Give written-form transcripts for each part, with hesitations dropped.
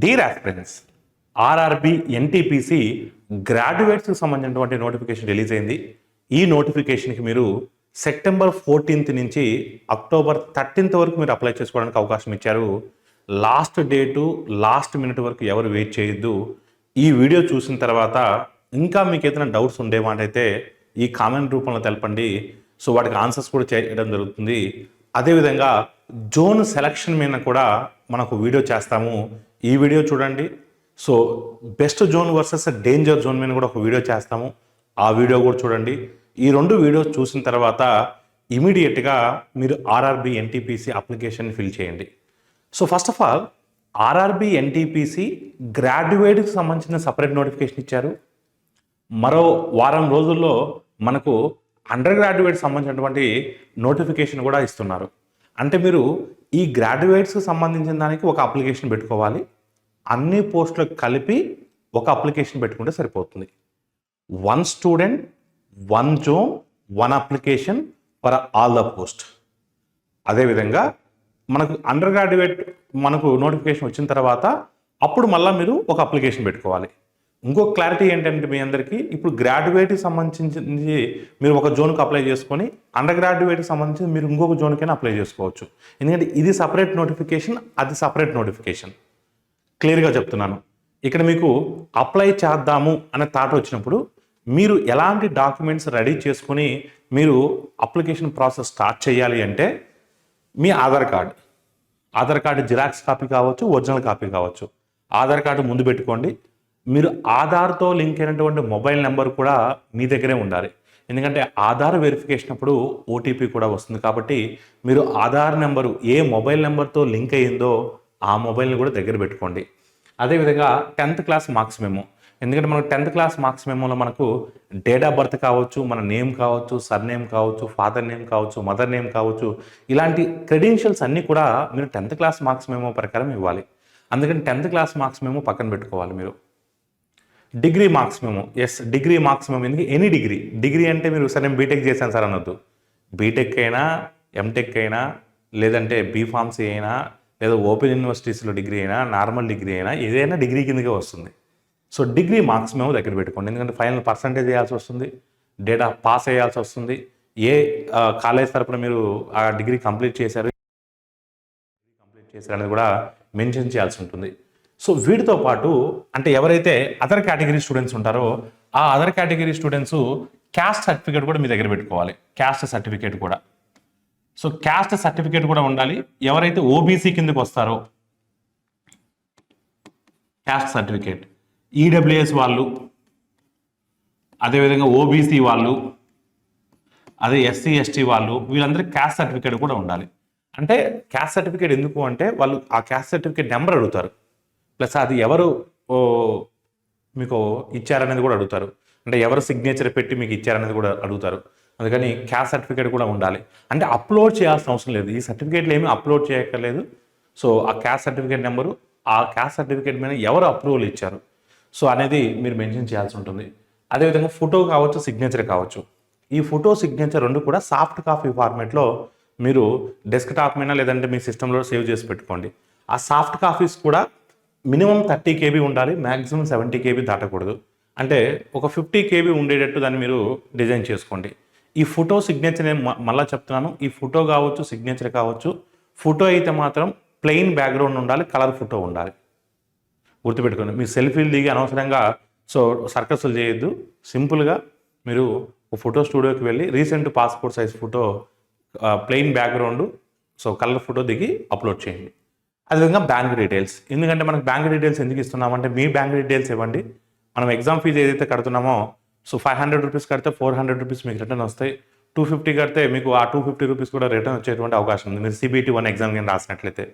Deere aspirants RRB NTPC గ్రాడ్యుయేట్స్కి సంబంధించినటువంటి notification release అయింది. ఈ నోటిఫికేషన్కి మీరు సెప్టెంబర్ 14th నుంచి అక్టోబర్ 13th వరకు మీరు అప్లై చేసుకోవడానికి అవకాశం ఇచ్చారు. లాస్ట్ డేటు లాస్ట్ మినిట్ వరకు ఎవరు వెయిట్ చేయొద్దు. ఈ వీడియో చూసిన తర్వాత ఇంకా మీకు ఏదైనా డౌట్స్ ఉండేవాటైతే ఈ కామెంట్ రూపంలో తెలపండి. సో వాటికి ఆన్సర్స్ కూడా చేయడం జరుగుతుంది. అదేవిధంగా జోన్ సెలక్షన్ మీద కూడా మనకు వీడియో చేస్తాము. ఈ వీడియో చూడండి. So best zone versus danger zone మీద కూడా ఒక వీడియో చేస్తాము. ఆ వీడియో కూడా చూడండి. ఈ రెండు వీడియోస్ చూసిన తర్వాత ఇమీడియట్గా మీరు ఆర్ఆర్బి ఎన్టీపీసీ అప్లికేషన్ ఫిల్ చేయండి. So first of all RRB NTPC గ్రాడ్యుయేట్కి సంబంధించిన సపరేట్ నోటిఫికేషన్ ఇచ్చారు. మరో వారం రోజుల్లో మనకు అండర్ గ్రాడ్యుయేట్ సంబంధించినటువంటి నోటిఫికేషన్ కూడా ఇస్తున్నారు. అంటే మీరు ఈ గ్రాడ్యుయేట్స్కి సంబంధించిన దానికి ఒక అప్లికేషన్ పెట్టుకోవాలి. అన్ని పోస్టులకు కలిపి ఒక అప్లికేషన్ పెట్టుకుంటే సరిపోతుంది. 1 student 1 zone 1 application for all the post. అదేవిధంగా మనకు అండర్ గ్రాడ్యుయేట్ మనకు నోటిఫికేషన్ వచ్చిన తర్వాత అప్పుడు మళ్ళీ మీరు ఒక అప్లికేషన్ పెట్టుకోవాలి. ఇంకో క్లారిటీ ఏంటంటే మీ అందరికీ ఇప్పుడు గ్రాడ్యుయేట్కి సంబంధించి మీరు ఒక జోన్కి అప్లై చేసుకొని అండర్ గ్రాడ్యుయేట్కి సంబంధించి మీరు ఇంకొక జోన్కైనా అప్లై చేసుకోవచ్చు. ఎందుకంటే ఇది సపరేట్ నోటిఫికేషన్, అది సపరేట్ నోటిఫికేషన్. క్లియర్గా చెప్తున్నాను. ఇక్కడ మీకు అప్లై చేద్దాము అనే థాట్ వచ్చినప్పుడు మీరు ఎలాంటి డాక్యుమెంట్స్ రెడీ చేసుకొని మీరు అప్లికేషన్ ప్రాసెస్ స్టార్ట్ చేయాలి అంటే మీ ఆధార్ కార్డు జిరాక్స్ కాపీ కావచ్చు, ఒరిజినల్ కాపీ కావచ్చు. ఆధార్ కార్డు ముందు పెట్టుకోండి. మీరు ఆధార్తో లింక్ అయినటువంటి మొబైల్ నెంబర్ కూడా మీ దగ్గరే ఉండాలి. ఎందుకంటే ఆధార్ వెరిఫికేషన్ అప్పుడు ఓటీపీ కూడా వస్తుంది. కాబట్టి మీరు ఆధార్ నెంబరు ఏ మొబైల్ నెంబర్తో లింక్ అయ్యిందో ఆ మొబైల్ని కూడా దగ్గర పెట్టుకోండి. అదేవిధంగా 10th క్లాస్ మార్క్స్ మెమో. ఎందుకంటే మనకు 10th క్లాస్ మార్క్స్ మెమోలో మనకు డేట్ ఆఫ్ బర్త్ కావచ్చు, మన నేమ్ కావచ్చు, సర్ నేమ్ కావచ్చు, ఫాదర్ నేమ్ కావచ్చు, మదర్ నేమ్ కావచ్చు, ఇలాంటి క్రెడెన్షియల్స్ అన్నీ కూడా మీరు 10th క్లాస్ మార్క్స్ మెమో ప్రకారం ఇవ్వాలి. అందుకని 10th క్లాస్ మార్క్స్ మెమో పక్కన పెట్టుకోవాలి మీరు. Degree marks memo, degree marks memo. ఎందుకు ఎనీ డిగ్రీ అంటే మీరు సరే నేను బీటెక్ చేశాను సార్ అనొద్దు. బీటెక్ అయినా, ఎంటెక్ అయినా, లేదంటే బీఫార్మసీ అయినా, లేదా ఓపెన్ యూనివర్సిటీస్లో డిగ్రీ అయినా, నార్మల్ డిగ్రీ అయినా, ఏదైనా డిగ్రీ కిందకే వస్తుంది. సో డిగ్రీ మార్క్స్ మేము దగ్గర పెట్టుకోండి. ఎందుకంటే ఫైనల్ పర్సంటేజ్ వేయాల్సి వస్తుంది, డేటా పాస్ అయ్యాల్సి వస్తుంది, ఏ కాలేజ్ తరపున మీరు ఆ డిగ్రీ కంప్లీట్ చేశారు అనేది కూడా మెన్షన్ చేయాల్సి ఉంటుంది. సో వీటితో పాటు అంటే ఎవరైతే అదర్ కేటగిరీ స్టూడెంట్స్ ఉంటారో ఆ other category students caste certificate కూడా మీ దగ్గర పెట్టుకోవాలి. క్యాస్ట్ సర్టిఫికేట్ కూడా. సో క్యాస్ట్ సర్టిఫికేట్ కూడా ఉండాలి. ఎవరైతే ఓబీసీ కిందకి వస్తారో క్యాస్ట్ సర్టిఫికేట్, ఈడబ్ల్యూఎస్ వాళ్ళు, అదేవిధంగా ఓబీసీ వాళ్ళు, అదే ఎస్సీ ఎస్టీ వాళ్ళు, వీళ్ళందరికీ క్యాస్ట్ సర్టిఫికేట్ కూడా ఉండాలి. అంటే క్యాస్ట్ సర్టిఫికేట్ ఎందుకు అంటే వాళ్ళు ఆ క్యాస్ట్ సర్టిఫికేట్ నెంబర్ అడుగుతారు, ప్లస్ అది ఎవరు మీకు ఇచ్చారనేది కూడా అడుగుతారు. అంటే ఎవరు సిగ్నేచర్ పెట్టి మీకు ఇచ్చారనేది కూడా అడుగుతారు. అందుకని క్యాస్ట్ సర్టిఫికేట్ కూడా ఉండాలి. అంటే అప్లోడ్ చేయాల్సిన అవసరం లేదు. ఈ సర్టిఫికేట్లు ఏమీ అప్లోడ్ చేయక్కర్లేదు. సో ఆ క్యాస్ట్ సర్టిఫికేట్ నెంబరు, ఆ క్యాస్ట్ సర్టిఫికేట్ మీద ఎవరు అప్రూవల్ ఇచ్చారు సో అనేది మీరు మెన్షన్ చేయాల్సి ఉంటుంది. అదేవిధంగా ఫోటో కావచ్చు, సిగ్నేచర్ కావచ్చు. ఈ ఫోటో సిగ్నేచర్ రెండు కూడా సాఫ్ట్ కాపీ ఫార్మేట్లో మీరు డెస్క్టాప్ మీద లేదంటే మీ సిస్టంలో సేవ్ చేసి పెట్టుకోండి. ఆ సాఫ్ట్ కాపీస్ కూడా మినిమం 30 KB ఉండాలి, మ్యాక్సిమం 70 KB దాటకూడదు. అంటే ఒక 50 KB ఉండేటట్టు దాన్ని మీరు డిజైన్ చేసుకోండి. ఈ ఫోటో సిగ్నేచర్ మళ్ళీ చెప్తున్నాను, ఈ ఫోటో కావచ్చు, సిగ్నేచర్ కావచ్చు, ఫోటో అయితే మాత్రం ప్లెయిన్ బ్యాక్గ్రౌండ్ ఉండాలి, కలర్ ఫోటో ఉండాలి. గుర్తుపెట్టుకోండి. మీ సెల్ఫీలు దిగి అనవసరంగా సో సర్కస్లు చేయొద్దు. సింపుల్గా మీరు ఒక ఫోటో స్టూడియోకి వెళ్ళి recent passport size photo plain background so colour photo దిగి అప్లోడ్ చేయండి. అదేవిధంగా బ్యాంక్ డీటెయిల్స్. ఎందుకంటే మనకు బ్యాంక్ డీటెయిల్స్ ఎందుకు ఇస్తున్నామంటే మీ బ్యాంక్ డీటెయిల్స్ ఇవ్వండి. మనం ఎగ్జామ్ ఫీజు ఏదైతే కడుతున్నామో సో 500 రూపీస్ కడితే 400 రూపీస్ మీకు రిటర్న్ వస్తాయి. 250 కడితే మీకు ఆ 250 రూపీస్ కూడా రిటర్న్ వచ్చేటువంటి అవకాశం ఉంది. మీరు CBT 1 ఎగ్జామ్ కింద రాసినట్లయితే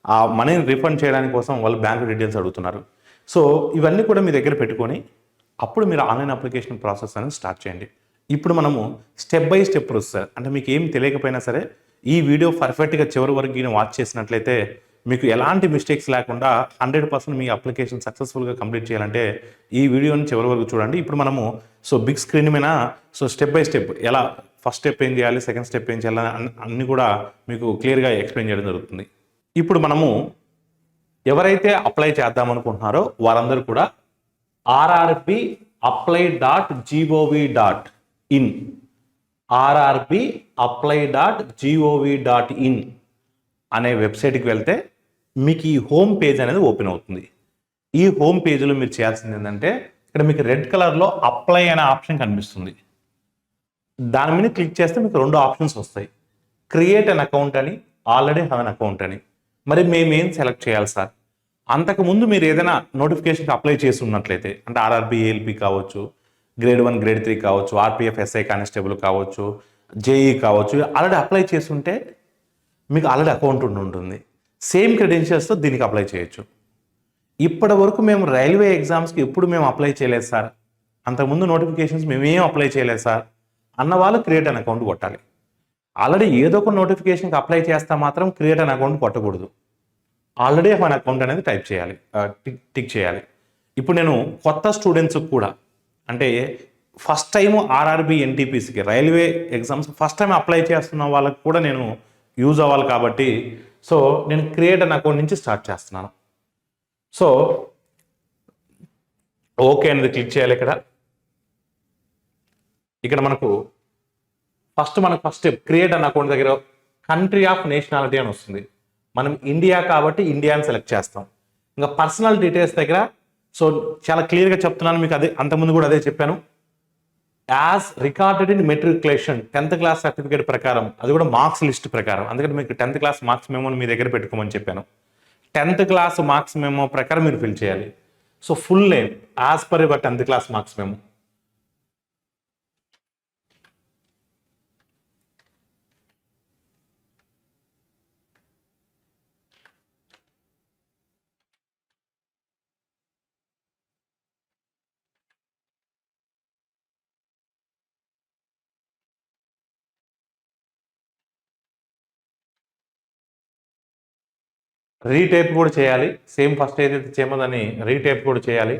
ఆ మనీని రిఫండ్ చేయడానికి కోసం వాళ్ళు బ్యాంక్ డీటెయిల్స్ అడుగుతున్నారు. సో ఇవన్నీ కూడా మీ దగ్గర పెట్టుకొని అప్పుడు మీరు ఆన్లైన్ అప్లికేషన్ ప్రాసెస్ అనేది స్టార్ట్ చేయండి. ఇప్పుడు మనము స్టెప్ బై స్టెప్ ప్రొసెస్, అంటే మీకు ఏం తెలియకపోయినా సరే ఈ వీడియో పర్ఫెక్ట్గా చివరి వరకు వాచ్ చేసినట్లయితే మీకు ఎలాంటి మిస్టేక్స్ లేకుండా 100% మీ అప్లికేషన్ సక్సెస్ఫుల్గా కంప్లీట్ చేయాలంటే ఈ వీడియోని చివరి వరకు చూడండి. ఇప్పుడు మనము సో బిగ్ స్క్రీన్ మీద సో స్టెప్ బై స్టెప్ ఎలా ఫస్ట్ స్టెప్ ఏం చేయాలి, సెకండ్ స్టెప్ ఏం చేయాలి అన్నీ కూడా మీకు క్లియర్గా ఎక్స్ప్లెయిన్ చేయడం జరుగుతుంది. ఇప్పుడు మనము ఎవరైతే అప్లై చేద్దాం అనుకుంటున్నారో వారందరూ కూడా RRB apply dot gov dot in RRB apply dot gov dot in అనే వెబ్సైట్కి వెళ్తే మీకు ఈ హోమ్ పేజ్ అనేది ఓపెన్ అవుతుంది. ఈ హోమ్ పేజ్లో మీరు చేయాల్సింది ఏంటంటే ఇక్కడ మీకు రెడ్ కలర్లో అప్లై అనే ఆప్షన్ కనిపిస్తుంది. దాని మీద క్లిక్ చేస్తే మీకు 2 ఆప్షన్స్ వస్తాయి. క్రియేట్ అన్ అకౌంట్ అని, ఆల్రెడీ హ్యావ్ అన్ అకౌంట్ అని. మరి మేమేం సెలెక్ట్ చేయాలి సార్? అంతకుముందు మీరు ఏదైనా నోటిఫికేషన్కి అప్లై చేసి ఉన్నట్లయితే, అంటే ఆర్ఆర్బి ఏఎల్పి కావచ్చు, గ్రేడ్ 1 గ్రేడ్ 3 కావచ్చు, ఆర్పిఎఫ్ ఎస్ఐ కానిస్టేబుల్ కావచ్చు, జేఈ కావచ్చు, ఆల్రెడీ అప్లై చేస్తుంటే మీకు ఆల్రెడీ అకౌంట్ ఉంటుంది. సేమ్ క్రెడెన్షియల్స్తో దీనికి అప్లై చేయొచ్చు. ఇప్పటి వరకు మేము రైల్వే ఎగ్జామ్స్కి ఎప్పుడు మేము అప్లై చేయలేదు సార్, అంతకుముందు నోటిఫికేషన్స్ మేమేం అప్లై చేయలేదు సార్ అన్న వాళ్ళు క్రియేట్ అన్ అకౌంట్ కొట్టాలి. ఆల్రెడీ ఏదో ఒక నోటిఫికేషన్కి అప్లై చేస్తే మాత్రం క్రియేట్ అన్ అకౌంట్ కొట్టకూడదు. ఆల్రెడీ మన అకౌంట్ అనేది టైప్ చేయాలి, టిక్ చేయాలి. ఇప్పుడు నేను కొత్త స్టూడెంట్స్కి కూడా, అంటే ఫస్ట్ టైం ఆర్ఆర్బి ఎన్టీపీసీకి railway exams first time apply చేస్తున్న వాళ్ళకి కూడా నేను యూజ్ అవ్వాలి కాబట్టి సో నేను క్రియేట్ అన్ అకౌంట్ నుంచి స్టార్ట్ చేస్తున్నాను. సో ఓకే అనేది క్లిక్ చేయాలి. ఇక్కడ మనకు first step create an account దగ్గర కంట్రీ ఆఫ్ నేషనాలిటీ అని వస్తుంది. మనం ఇండియా కాబట్టి ఇండియా అని సెలెక్ట్ చేస్తాం. ఇంకా పర్సనల్ డీటెయిల్స్ దగ్గర సో చాలా క్లియర్గా చెప్తున్నాను మీకు, అదే అంతకుముందు కూడా అదే చెప్పాను. As recorded in matriculation 10th class certificate ప్రకారం, అది కూడా మార్క్స్ లిస్ట్ ప్రకారం. అందుకని మీకు 10th క్లాస్ మార్క్స్ మెమోని మీ దగ్గర పెట్టుకోమని చెప్పాను. 10th క్లాస్ మార్క్స్ మెమో ప్రకారం మీరు ఫిల్ చేయాలి. So full name as per your 10th class marks memo. Retype కూడా చేయాలి. సేమ్ ఫస్ట్ ఏదైతే చేయమో దాన్ని రీటైప్ కూడా చేయాలి.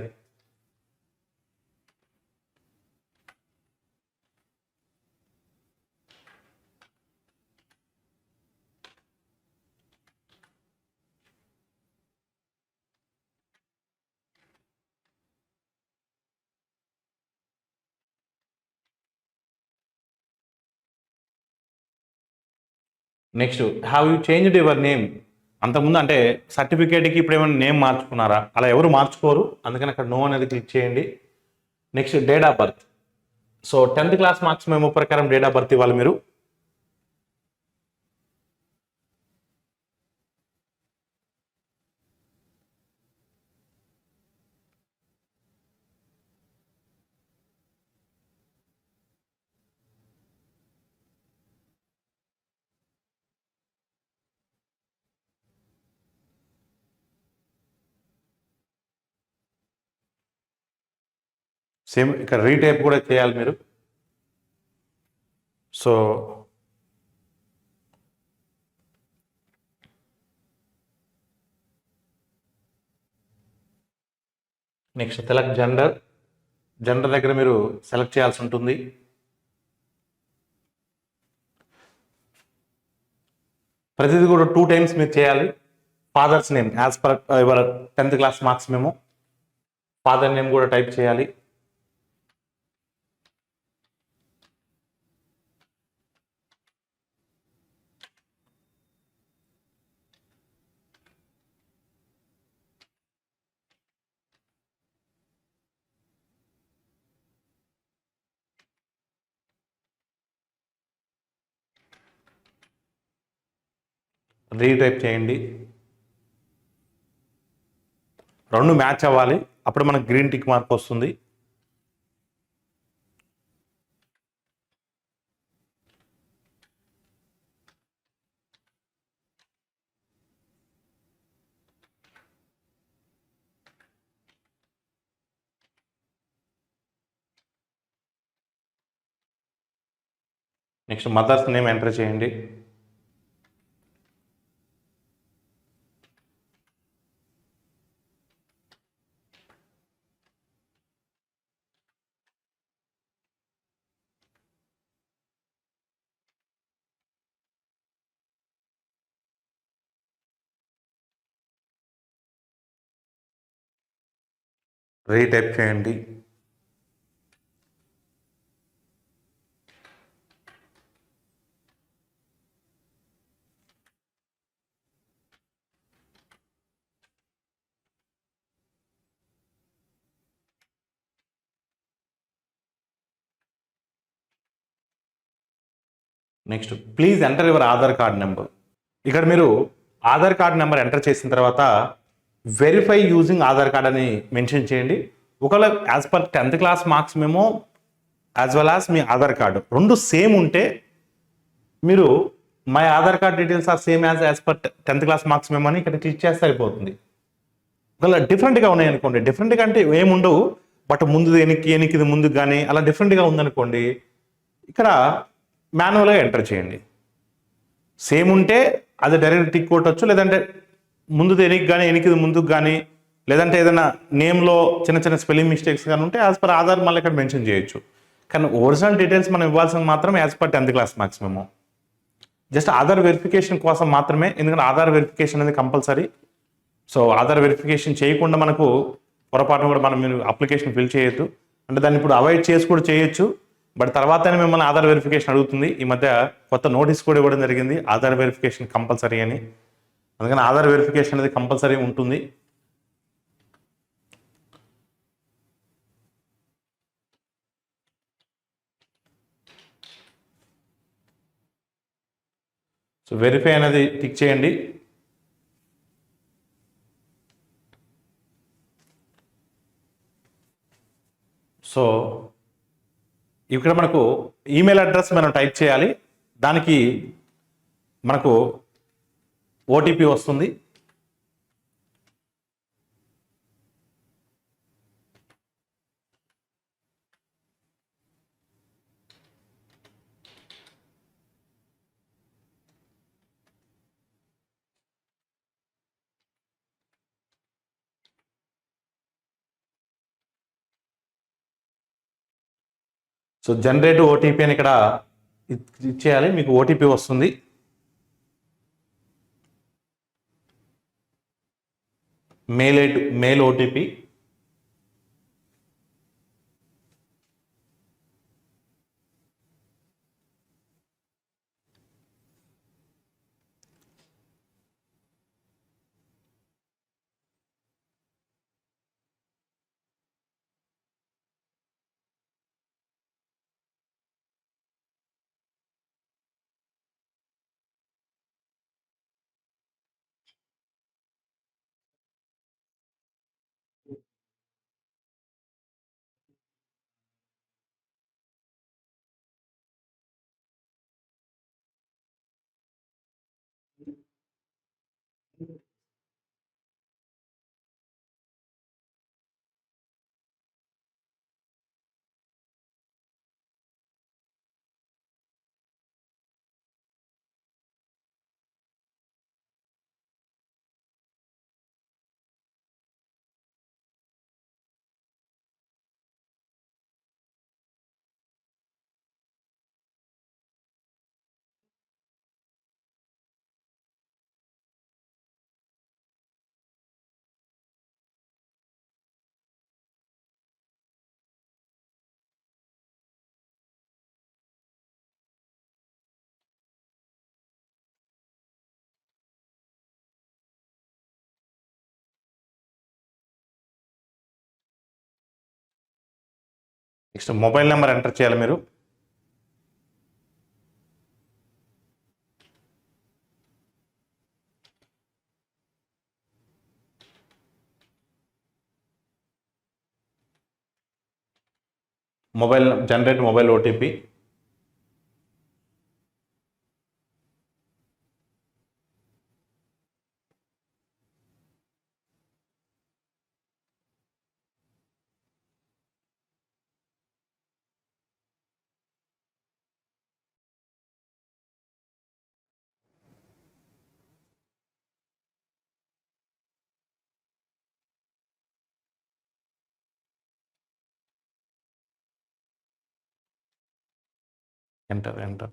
Next have you changed your name. అంతకుముందు అంటే సర్టిఫికేట్కి ఇప్పుడు ఏమైనా నేమ్ మార్చుకున్నారా? అలా ఎవరు మార్చుకోరు, అందుకని అక్కడ నో అనేది క్లిక్ చేయండి. Next date of birth. So 10th class marks memo ప్రకారం డేట్ ఆఫ్ బర్త్ ఇవ్వాలి మీరు. సేమ్ ఇక్కడ రీటైప్ కూడా చేయాలి మీరు. So next select gender. Gender దగ్గర మీరు సెలెక్ట్ చేయాల్సి ఉంటుంది. ప్రతిదీ కూడా 2 times మీరు చేయాలి. Father's name as per your 10th class marks మేము ఫాదర్ నేమ్ కూడా టైప్ చేయాలి. రీటైప్ చేయండి. 2 మ్యాచ్ అవ్వాలి, అప్పుడు మనకు గ్రీన్ టిక్ మార్క్ వస్తుంది. నెక్స్ట్ మదర్స్ నేమ్ ఎంటర్ చేయండి. రీటైప్ చేయండి. Next please enter your Aadhaar card number. ఇక్కడ మీరు ఆధార్ కార్డ్ నెంబర్ ఎంటర్ చేసిన తర్వాత వెరిఫై యూజింగ్ ఆధార్ కార్డ్ అని మెన్షన్ చేయండి. ఒకవేళ as per 10th class marks మేము యాజ్ వెల్ యాజ్ మీ ఆధార్ కార్డు రెండు సేమ్ ఉంటే మీరు my Aadhaar card details are same as per 10th class marks మేము అని ఇక్కడ క్లిక్ చేస్తే అయిపోతుంది. ఒకవేళ డిఫరెంట్గా ఉన్నాయనుకోండి, డిఫరెంట్గా అంటే ఏముండవు, బట్ ముందు ఎనికి ఇది ముందుకు కానీ అలా డిఫరెంట్గా ఉందనుకోండి, ఇక్కడ మాన్యువల్గా ఎంటర్ చేయండి. సేమ్ ఉంటే అది డైరెక్ట్ టిక్ కొట్టచ్చు, లేదంటే ముందు ఎనికి కానీ ఎనికిది ముందుకు కానీ, లేదంటే ఏదైనా నేమ్లో చిన్న చిన్న స్పెల్లింగ్ మిస్టేక్స్ కానీ ఉంటే యాజ్ పర్ ఆధార్ మళ్ళీ ఇక్కడ మెన్షన్ చేయొచ్చు. కానీ ఒరిజినల్ డీటెయిల్స్ మనం ఇవ్వాల్సింది మాత్రం as per 10th class marks మేము. జస్ట్ ఆధార్ వెరిఫికేషన్ కోసం మాత్రమే, ఎందుకంటే ఆధార్ వెరిఫికేషన్ అనేది కంపల్సరీ. సో ఆధార్ వెరిఫికేషన్ చేయకుండా మనకు పొరపాటు కూడా మీరు అప్లికేషన్ ఫిల్ చేయొద్దు. అంటే దాన్ని ఇప్పుడు అవాయిడ్ చేసి కూడా చేయొచ్చు, బట్ తర్వాతనే మిమ్మల్ని ఆధార్ వెరిఫికేషన్ అడుగుతుంది. ఈ మధ్య కొత్త నోటీస్ కూడా ఇవ్వడం జరిగింది, ఆధార్ వెరిఫికేషన్ కంపల్సరీ అని. అందుకని ఆధార్ వెరిఫికేషన్ అనేది కంపల్సరీ ఉంటుంది. సో వెరిఫై అనేది టిక్ చేయండి. సో ఇక్కడ మనకు ఈమెయిల్ అడ్రస్ మనం టైప్ చేయాలి. దానికి మనకు ఓటీపీ వస్తుంది. సో జనరేట్ ఓటీపీ అని ఇక్కడ ఇచ్చేయాలి, మీకు ఓటీపీ వస్తుంది. Mail OTP. Next mobile number enter చేయాలి మీరు. Generate mobile OTP. Enter.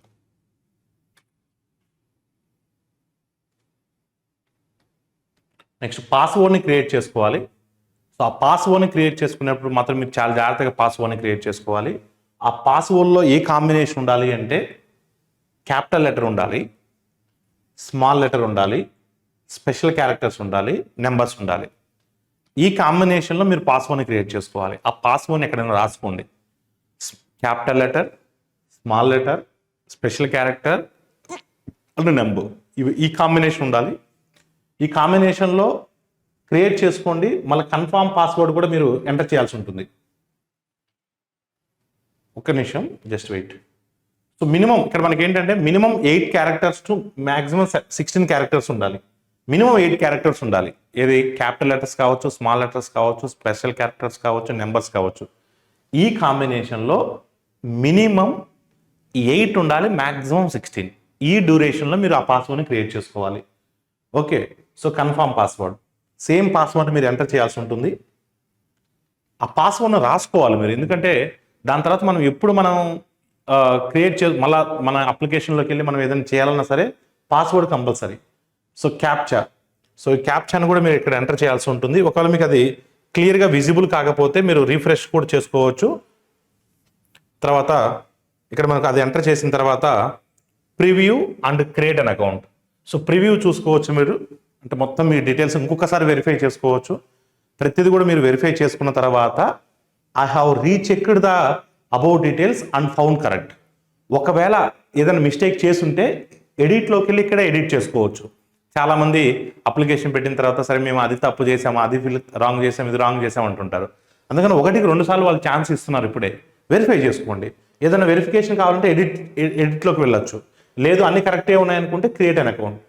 Next పాస్వర్డ్ని క్రియేట్ చేసుకోవాలి. సో ఆ పాస్వర్డ్ని క్రియేట్ చేసుకునేప్పుడు మాత్రం మీరు చాలా జాగ్రత్తగా పాస్వర్డ్ని క్రియేట్ చేసుకోవాలి. ఆ పాస్వర్డ్లో ఏ కాంబినేషన్ ఉండాలి అంటే క్యాపిటల్ లెటర్ ఉండాలి, స్మాల్ లెటర్ ఉండాలి, స్పెషల్ క్యారెక్టర్స్ ఉండాలి, నెంబర్స్ ఉండాలి. ఈ కాంబినేషన్లో మీరు పాస్వర్డ్ని క్రియేట్ చేసుకోవాలి. ఆ పాస్వర్డ్ని ఎక్కడైనా రాసుకోండి. Capital letter, small letter, special character and number, ఇవి ఈ కాంబినేషన్ ఉండాలి. ఈ కాంబినేషన్లో క్రియేట్ చేసుకోండి. మళ్ళీ కన్ఫామ్ పాస్వర్డ్ కూడా మీరు ఎంటర్ చేయాల్సి ఉంటుంది. ఒక్క నిమిషం, జస్ట్ వెయిట్. సో మినిమం ఇక్కడ మనకి ఏంటంటే minimum 8 characters to maximum 16 characters ఉండాలి. మినిమం 8 క్యారెక్టర్స్ ఉండాలి. ఏది క్యాపిటల్ లెటర్స్ కావచ్చు, స్మాల్ లెటర్స్ కావచ్చు, స్పెషల్ క్యారెక్టర్స్ కావచ్చు, నెంబర్స్ కావచ్చు. ఈ కాంబినేషన్లో మినిమం 8 ఉండాలి, మ్యాక్సిమం 16. ఈ డ్యూరేషన్లో మీరు ఆ పాస్వర్డ్ని క్రియేట్ చేసుకోవాలి. Okay, so confirm password, same password మీరు ఎంటర్ చేయాల్సి ఉంటుంది. ఆ పాస్వర్డ్ను రాసుకోవాలి మీరు, ఎందుకంటే దాని తర్వాత మనం ఎప్పుడు మనం క్రియేట్ మళ్ళీ మన అప్లికేషన్లోకి వెళ్ళి మనం ఏదైనా చేయాలన్నా సరే password compulsory. So captcha, so ఈ క్యాప్చాను కూడా మీరు ఇక్కడ ఎంటర్ చేయాల్సి ఉంటుంది. ఒకవేళ మీకు అది క్లియర్గా విజిబుల్ కాకపోతే మీరు రిఫ్రెష్ కూడా చేసుకోవచ్చు. తర్వాత ఇక్కడ మనకు అది ఎంటర్ చేసిన తర్వాత preview and create an account. So preview చూసుకోవచ్చు మీరు, అంటే మొత్తం మీ డీటెయిల్స్ ఇంకొకసారి వెరిఫై చేసుకోవచ్చు. ప్రతిదీ కూడా మీరు వెరిఫై చేసుకున్న తర్వాత I have రీచెక్డ్ the about details and found correct. ఒకవేళ ఏదైనా మిస్టేక్ చేసుంటే ఎడిట్లోకి వెళ్ళి ఇక్కడ ఎడిట్ చేసుకోవచ్చు. చాలామంది అప్లికేషన్ పెట్టిన తర్వాత సరే మేము అది తప్పు చేసాము, అది రాంగ్ చేసాము, ఇది రాంగ్ చేసాము అంటుంటారు. అందుకని 1-2 సార్లు వాళ్ళు ఛాన్స్ ఇస్తున్నారు. ఇప్పుడే వెరిఫై చేసుకోండి. ఏదైనా వెరిఫికేషన్ కావాలంటే ఎడిట్లోకి వెళ్ళొచ్చు. లేదు అన్ని కరెక్టే ఉన్నాయనుకుంటే create an account.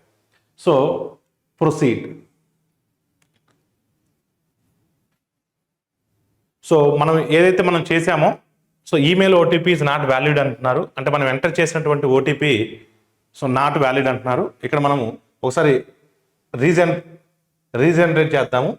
So proceed. So మనం ఏదైతే మనం చేసామో, so email OTP is not valid అంటున్నారు. అంటే మనం ఎంటర్ చేసినటువంటి ఓటీపీ సో నాట్ వ్యాలిడ్ అంటున్నారు. ఇక్కడ మనము ఒకసారి రీజనరేట్ చేద్దాము.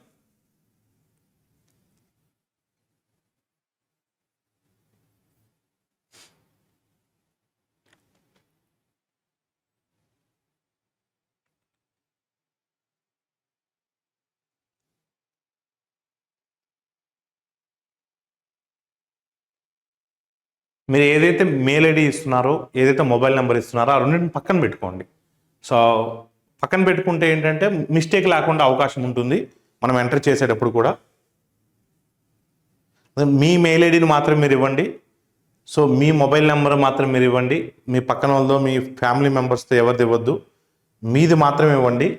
మీరు ఏదైతే మెయిల్ ఐడి ఇస్తున్నారో, ఏదైతే మొబైల్ నెంబర్ ఇస్తున్నారో ఆ రెండింటిని పక్కన పెట్టుకోండి. సో పక్కన పెట్టుకుంటే ఏంటంటే మిస్టేక్ లేకుండా అవకాశం ఉంటుంది మనం ఎంటర్ చేసేటప్పుడు కూడా. మీ మెయిల్ ఐడిని మాత్రం మీరు ఇవ్వండి. సో మీ మొబైల్ నెంబర్ మాత్రం మీరు ఇవ్వండి. మీ పక్కన వాళ్ళతో, మీ ఫ్యామిలీ మెంబర్స్తో ఎవరిది ఇవ్వద్దు, మీది మాత్రం ఇవ్వండి.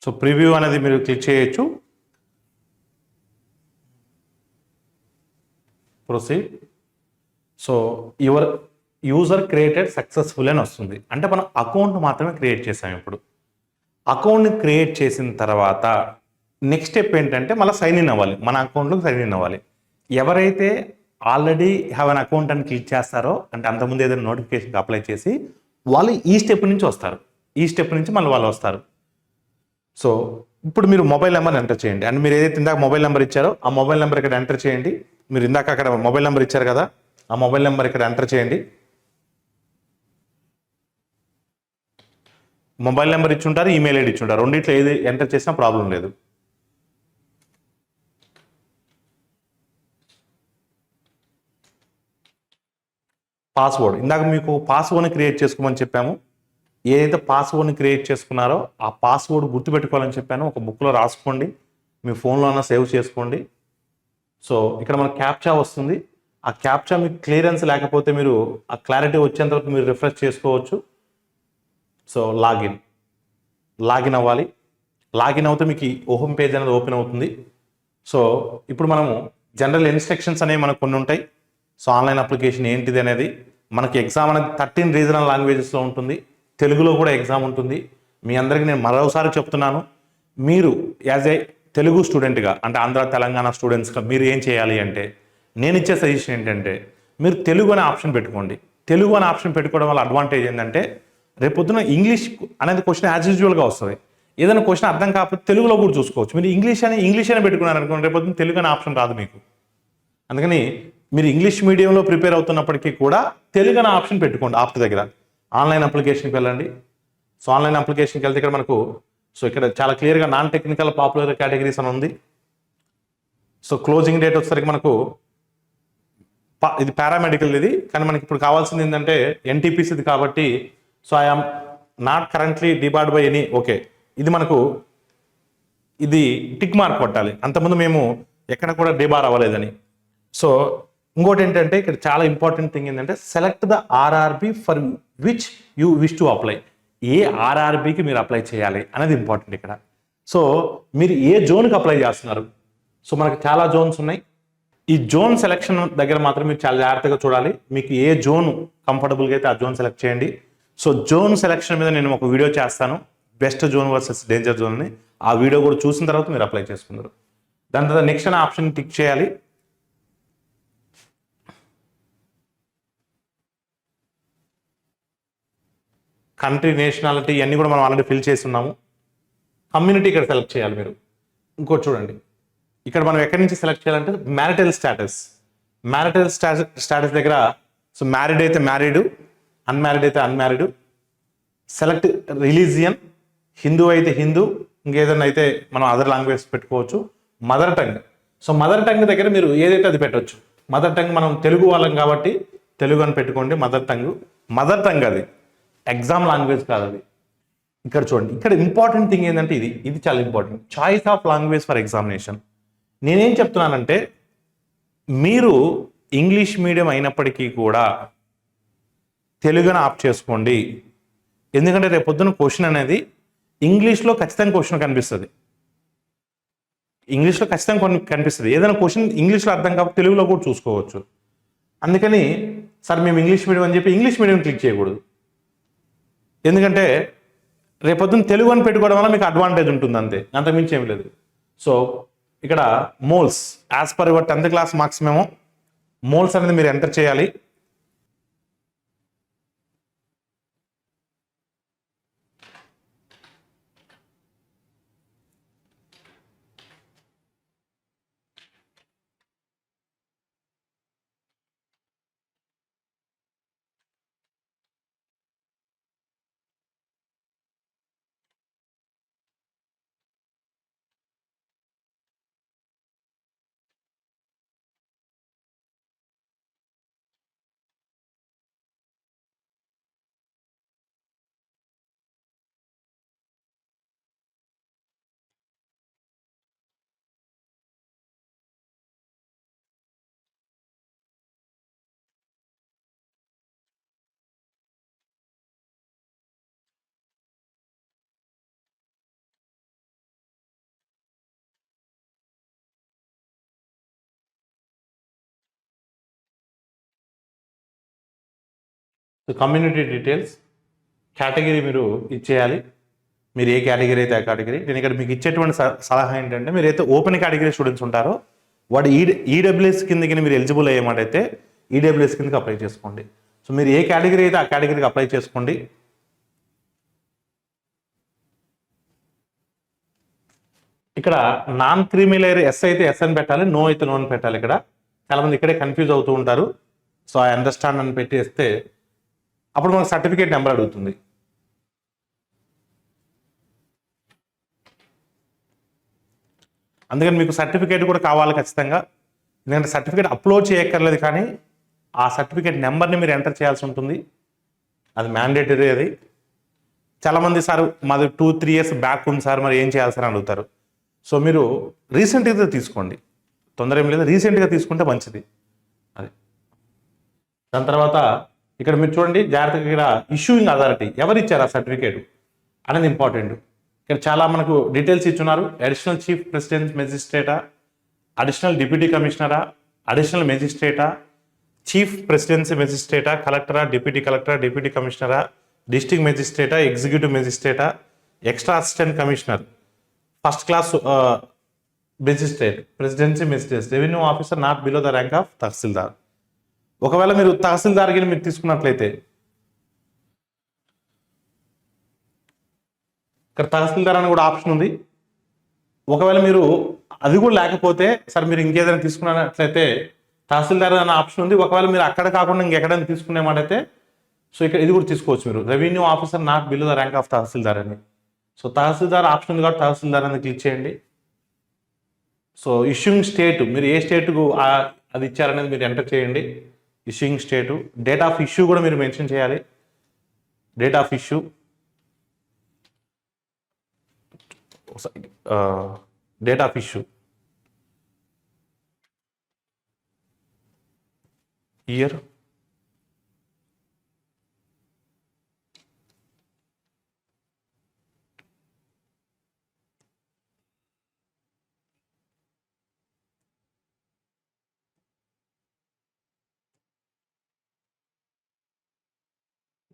సో ప్రివ్యూ అనేది మీరు క్లిక్ చేయొచ్చు. Proceed. So your user created successful అని వస్తుంది. అంటే మనం అకౌంట్ మాత్రమే క్రియేట్ చేసాం. ఇప్పుడు అకౌంట్ని క్రియేట్ చేసిన తర్వాత నెక్స్ట్ స్టెప్ ఏంటంటే మళ్ళీ సైన్ ఇన్ అవ్వాలి. మన అకౌంట్లోకి సైన్ ఇన్ అవ్వాలి. ఎవరైతే ఆల్రెడీ హ్యావ్ అన్ అకౌంట్ అని క్లిక్ చేస్తారో, అంటే అంతకుముందు ఏదైనా నోటిఫికేషన్కి అప్లై చేసి వాళ్ళు ఈ స్టెప్ నుంచి వస్తారు. ఈ స్టెప్ నుంచి మళ్ళీ వాళ్ళు వస్తారు. సో ఇప్పుడు మీరు మొబైల్ నెంబర్ ఎంటర్ చేయండి. అండ్ మీరు ఏదైతే ఇందాక మొబైల్ నెంబర్ ఇచ్చారో ఆ మొబైల్ నెంబర్ ఇక్కడ ఎంటర్ చేయండి. మీరు ఇందాక అక్కడ మొబైల్ నెంబర్ ఇచ్చారు కదా, ఆ మొబైల్ నెంబర్ ఇక్కడ ఎంటర్ చేయండి. మొబైల్ నెంబర్ ఇచ్చుంటారు, ఈమెయిల్ ఐడి ఇచ్చుంటారు. రెండిట్లో ఏది ఎంటర్ చేసినా ప్రాబ్లం లేదు. పాస్వర్డ్, ఇందాక మీకు పాస్వర్డ్ని క్రియేట్ చేసుకోమని చెప్పాము. ఏదైతే పాస్వర్డ్ని క్రియేట్ చేసుకున్నారో ఆ పాస్వర్డ్ గుర్తుపెట్టుకోవాలని చెప్పాను. ఒక బుక్లో రాసుకోండి, మీ ఫోన్లో అన్నా సేవ్ చేసుకోండి. సో ఇక్కడ మనకు క్యాప్చా వస్తుంది. ఆ క్యాప్చా మీకు క్లియరెన్స్ లేకపోతే మీరు ఆ క్లారిటీ వచ్చేంత వరకు మీరు రిఫ్రెష్ చేసుకోవచ్చు. సో లాగిన్ అవ్వాలి. లాగిన్ అవుతే మీకు హోమ్ పేజ్ అనేది ఓపెన్ అవుతుంది. సో ఇప్పుడు మనము జనరల్ ఇన్స్ట్రక్షన్స్ అనేవి మనకు కొన్ని ఉంటాయి. సో ఆన్లైన్ అప్లికేషన్ ఏంటిది అనేది మనకి ఎగ్జామ్ అనేది 13 రీజనల్ లాంగ్వేజెస్లో ఉంటుంది. తెలుగులో కూడా ఎగ్జామ్ ఉంటుంది. మీ అందరికీ నేను మరోసారి చెప్తున్నాను, మీరు యాజ్ ఏ తెలుగు స్టూడెంట్గా అంటే ఆంధ్ర తెలంగాణ స్టూడెంట్స్గా మీరు ఏం చేయాలి అంటే, నేను ఇచ్చే సజెషన్ ఏంటంటే మీరు తెలుగు అనే ఆప్షన్ పెట్టుకోండి. తెలుగు అనే ఆప్షన్ పెట్టుకోవడం వల్ల అడ్వాంటేజ్ ఏంటంటే రేపొద్దున ఇంగ్లీష్ అనేది క్వశ్చన్ యాజ్ యూజువల్గా వస్తుంది. ఏదైనా క్వశ్చన్ అర్థం కాకపోతే తెలుగులో కూడా చూసుకోవచ్చు. మీరు ఇంగ్లీష్ అనే పెట్టుకున్నారు అనుకోండి, రేపొద్దున తెలుగు అనే ఆప్షన్ రాదు మీకు. అందుకని మీరు ఇంగ్లీష్ మీడియంలో ప్రిపేర్ అవుతున్నప్పటికీ కూడా తెలుగు అనే ఆప్షన్ పెట్టుకోండి. ఆప్ట్ దగ్గర ఆన్లైన్ అప్లికేషన్కి వెళ్ళండి. సో ఆన్లైన్ అప్లికేషన్కి వెళ్తే ఇక్కడ మనకు ఇక్కడ చాలా క్లియర్గా నాన్ టెక్నికల్ పాపులర్ కేటగిరీస్ అని ఉంది. సో క్లోజింగ్ డేట్ వచ్చేసరికి మనకు ఇది పారామెడికల్ ఇది, కానీ మనకి ఇప్పుడు కావాల్సింది ఏంటంటే ఎన్టీపీసీది కాబట్టి so I'm not currently debarred by any. Okay, ఇది మనకు ఇది టిక్ మార్క్ కొట్టాలి. అంతకుముందు మేము ఎక్కడ కూడా డిబార్ అవ్వలేదని. సో ఇంకోటి ఏంటంటే ఇక్కడ చాలా ఇంపార్టెంట్ థింగ్ ఏంటంటే select the RRB for which you wish to apply. ఏ ఆర్ఆర్బికి మీరు అప్లై చేయాలి అనేది ఇంపార్టెంట్ ఇక్కడ. సో మీరు ఏ జోన్కి అప్లై చేస్తున్నారు. సో మనకు చాలా జోన్స్ ఉన్నాయి. ఈ జోన్ సెలెక్షన్ దగ్గర మాత్రం మీరు చాలా జాగ్రత్తగా చూడాలి. మీకు ఏ జోన్ కంఫర్టబుల్గా అయితే ఆ జోన్ సెలెక్ట్ చేయండి. సో జోన్ సెలెక్షన్ మీద నేను ఒక వీడియో చేస్తాను, best zone versus danger zone అని. ఆ వీడియో కూడా చూసిన తర్వాత మీరు అప్లై చేసుకున్నారు. దాని తర్వాత నెక్స్ట్ అనే ఆప్షన్ టిక్ చేయాలి. కంట్రీ, నేషనాలిటీ ఇవన్నీ కూడా మనం ఆల్రెడీ ఫిల్ చేసి ఉన్నాము. కమ్యూనిటీ ఇక్కడ సెలెక్ట్ చేయాలి మీరు. ఇంకోటి చూడండి, ఇక్కడ మనం ఎక్కడి నుంచి సెలెక్ట్ చేయాలంటే మ్యారిటల్ స్టేటస్. మ్యారిటల్ స్టేటస్ దగ్గర సో మ్యారీడ్ అయితే మ్యారీడ్, అన్మ్యారీడ్ అయితే అన్మ్యారీడ్. సెలెక్ట్ రిలీజియన్, హిందూ అయితే హిందూ, ఇంకేదైనా అయితే మనం అదర్ లాంగ్వేజ్ పెట్టుకోవచ్చు. Mother tongue, so mother tongue దగ్గర మీరు ఏదైతే అది పెట్టవచ్చు. మదర్ టంగ్ మనం తెలుగు వాళ్ళం కాబట్టి తెలుగు అని పెట్టుకోండి. మదర్ టంగ్ అది ఎగ్జామ్ లాంగ్వేజ్ కాదు అది. ఇక్కడ చూడండి, ఇక్కడ ఇంపార్టెంట్ థింగ్ ఏంటంటే ఇది చాలా important. Choice of language for examination. నేనేం చెప్తున్నానంటే మీరు ఇంగ్లీష్ మీడియం అయినప్పటికీ కూడా తెలుగుని ఆప్ట్ చేసుకోండి. ఎందుకంటే రేపు పొద్దున క్వశ్చన్ అనేది ఇంగ్లీష్లో ఖచ్చితంగా క్వశ్చన్ కనిపిస్తుంది. ఇంగ్లీష్లో ఖచ్చితంగా కనిపిస్తుంది. ఏదైనా క్వశ్చన్ ఇంగ్లీష్లో అర్థం కాకపోతే తెలుగులో కూడా చూసుకోవచ్చు. అందుకని సార్ మేము ఇంగ్లీష్ మీడియం అని చెప్పి ఇంగ్లీష్ మీడియం క్లిక్ చేయకూడదు. ఎందుకంటే రేపొద్దున తెలుగు అని పెట్టుకోవడం వల్ల మీకు అడ్వాంటేజ్ ఉంటుంది, అంతే, అంతకుమించి ఏమి లేదు. సో ఇక్కడ moles as per your 10th class marks మేము మోల్స్ అనేది మీరు ఎంటర్ చేయాలి. సో కమ్యూనిటీ డీటెయిల్స్ కేటగిరీ మీరు ఇచ్చేయాలి. మీరు ఏ కేటగిరీ అయితే ఆ కేటగిరీ. నేను ఇక్కడ మీకు ఇచ్చేటువంటి సలహా ఏంటంటే మీరు అయితే ఓపెన్ కేటగిరీ స్టూడెంట్స్ ఉంటారో వాడు ఈడబ్ల్యూఎస్ కిందకి మీరు ఎలిజిబుల్ అయ్యేమాట అయితే ఈడబ్ల్యూఎస్ కిందకి అప్లై చేసుకోండి. సో మీరు ఏ కేటగిరీ అయితే ఆ కేటగిరీకి అప్లై చేసుకోండి. ఇక్కడ నాన్ క్రీమీ లేయర్ ఎస్ అయితే ఎస్ అని పెట్టాలి, నో అయితే నో అని పెట్టాలి. ఇక్కడ చాలామంది ఇక్కడే కన్ఫ్యూజ్ అవుతూ ఉంటారు. సో ఐ అండర్స్టాండ్ అని పెట్టేస్తే అప్పుడు మనకు సర్టిఫికేట్ నెంబర్ అడుగుతుంది. అందుకని మీకు సర్టిఫికేట్ కూడా కావాలి ఖచ్చితంగా. ఎందుకంటే సర్టిఫికేట్ అప్లోడ్ చేయక్కర్లేదు, కానీ ఆ సర్టిఫికేట్ నెంబర్ని మీరు ఎంటర్ చేయాల్సి ఉంటుంది. అది మ్యాండేటరీ. అది చాలామంది సార్ మాది 2-3 ఇయర్స్ బ్యాక్ ఉంది సార్, మరి ఏం చేయాలి సార్ అని అడుగుతారు. సో మీరు రీసెంట్గా తీసుకోండి, తొందర ఏం లేదు, రీసెంట్గా తీసుకుంటే మంచిది. అది దాని తర్వాత ఇక్కడ మీరు చూడండి జాగ్రత్తగా, ఇక్కడ ఇష్యూయింగ్ అథారిటీ ఎవరు ఇచ్చారు ఆ సర్టిఫికేట్ అనేది ఇంపార్టెంట్. ఇక్కడ చాలా మనకు డీటెయిల్స్ ఇచ్చున్నారు. అడిషనల్ చీఫ్ ప్రెసిడెంట్ మెజిస్ట్రేటా, అడిషనల్ డిప్యూటీ కమిషనరా, అడిషనల్ మెజిస్ట్రేటా, చీఫ్ ప్రెసిడెన్సీ మెజిస్ట్రేటా, కలెక్టరా, డిప్యూటీ కమిషనరా, డిస్ట్రిక్ట్ మెజిస్ట్రేటా, ఎగ్జిక్యూటివ్ మెజిస్ట్రేటా, extra assistant commissioner, first class magistrate, presidency magistrate, revenue officer not below the rank of tahsildar. ఒకవేళ మీరు తహసీల్దార్కి మీరు తీసుకున్నట్లయితే ఇక్కడ తహసీల్దార్ అని కూడా ఆప్షన్ ఉంది. ఒకవేళ మీరు అది కూడా లేకపోతే సార్ మీరు ఇంకేదైనా తీసుకున్నట్లయితే తహసీల్దార్ అనే ఆప్షన్ ఉంది. ఒకవేళ మీరు అక్కడ కాకుండా ఇంకెక్కడైనా తీసుకునేమాటైతే సో ఇక్కడ ఇది కూడా తీసుకోవచ్చు మీరు, revenue officer not below the rank of tahsildar అని. సో తహసీల్దార్ ఆప్షన్ ఉంది కాబట్టి తహసీల్దార్ అని క్లిక్ చేయండి. సో ఇష్యూయింగ్ స్టేట్, మీరు ఏ స్టేట్కు అది ఇచ్చారనేది మీరు ఎంటర్ చేయండి. Issuing state, date of issue కూడా మీరు మెన్షన్ చేయాలి. Date of issue, date of issue, year,